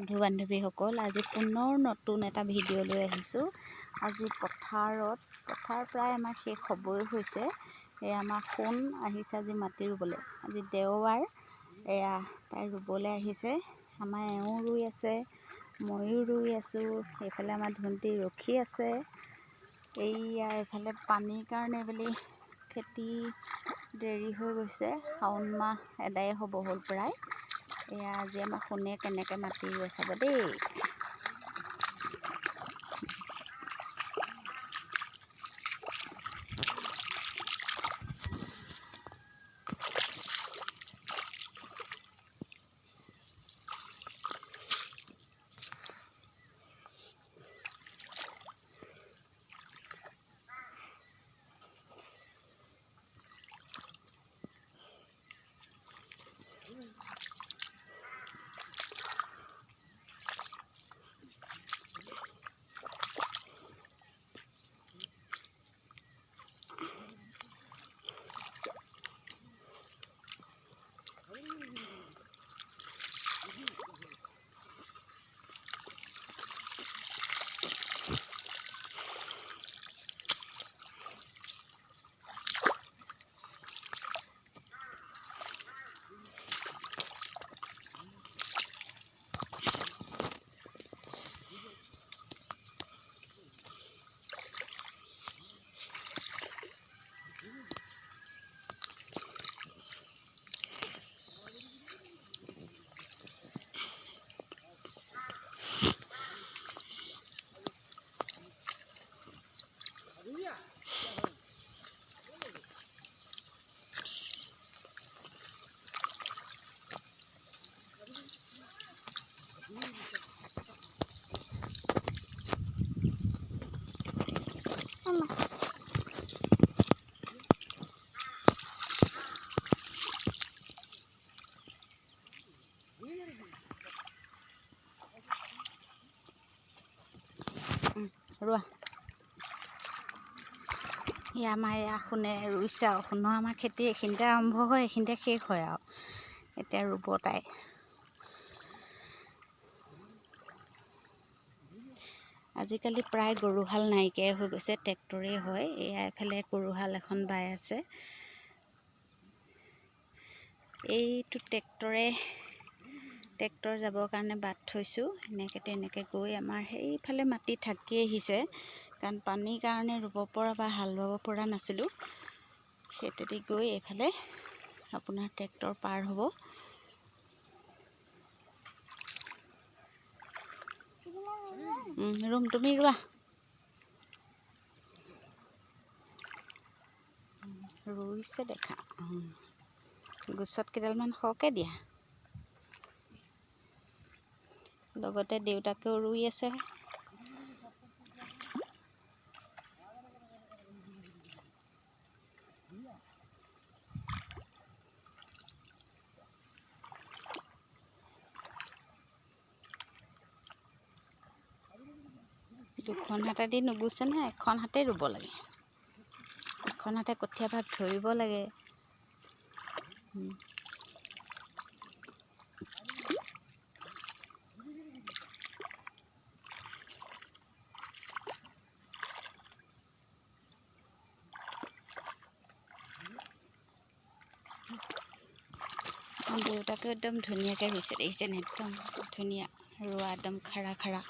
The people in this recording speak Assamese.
বন্ধু বান্ধৱীসকল, আজি পুনৰ নতুন এটা ভিডিঅ' লৈ আহিছোঁ। আজি পথাৰ প্ৰায় আমাৰ শেষ হ'বই হৈছে। আমাৰ সোণ আহিছে আজি মাটি ৰুবলৈ। আজি দেওবাৰ, এয়া তাই ৰুবলৈ আহিছে। আমাৰ এওঁ ৰুই আছে, ময়ো ৰুই আছোঁ। এইফালে আমাৰ ধুন্তি ৰখি আছে। এইয়া এইফালে পানীৰ কাৰণে বুলি খেতি দেৰি হৈ গৈছে। শাওণ মাহ এদায় হ'ব হ'ল প্ৰায়। এয়া আজি আমাৰ সোণে কেনেকৈ মাটি ৰুৱে চাব দেই। ৰোৱা আমাৰ এয়া সোণে ৰুইছে আৰু সোণৰ আমাৰ খেতি এইখিনিতে আৰম্ভ হয়, এইখিনিতে শেষ হয় আৰু এতিয়া ৰুব তাই। আজিকালি প্ৰায় গৰুহাল নাইকিয়াই হৈ গৈছে, ট্ৰেক্টৰেই হয়। এয়া এফালে গৰুহাল এখন বাই আছে। এইটো ট্ৰেক্টৰ যাবৰ কাৰণে বাট থৈছোঁ। এনেকৈ তেনেকৈ গৈ আমাৰ সেইফালে মাটি থাকি আহিছে, কাৰণ পানীৰ কাৰণে ৰুব পৰা বা হাল বাব পৰা নাছিলোঁ। সেইতেদি গৈ এইফালে আপোনাৰ ট্ৰেক্টৰ পাৰ হ'ব। তুমি ৰোৱা। ৰুইছে দেখা, গুছত কেইডালমান সৰহকৈ দিয়া। লগতে দেউতাকেও ৰুই আছে। দুখন হাতেদি নুগুছে নে, এখন হাতে ৰুব লাগে। এখন হাতে কঠীয়া ভাগ ধৰিব লাগে। দেউতাকে একদম ধুনীয়াকৈ ৰুইছে, দেখিছেনে? একদম ধুনীয়া ৰোৱা, একদম খাৰা খাৰা।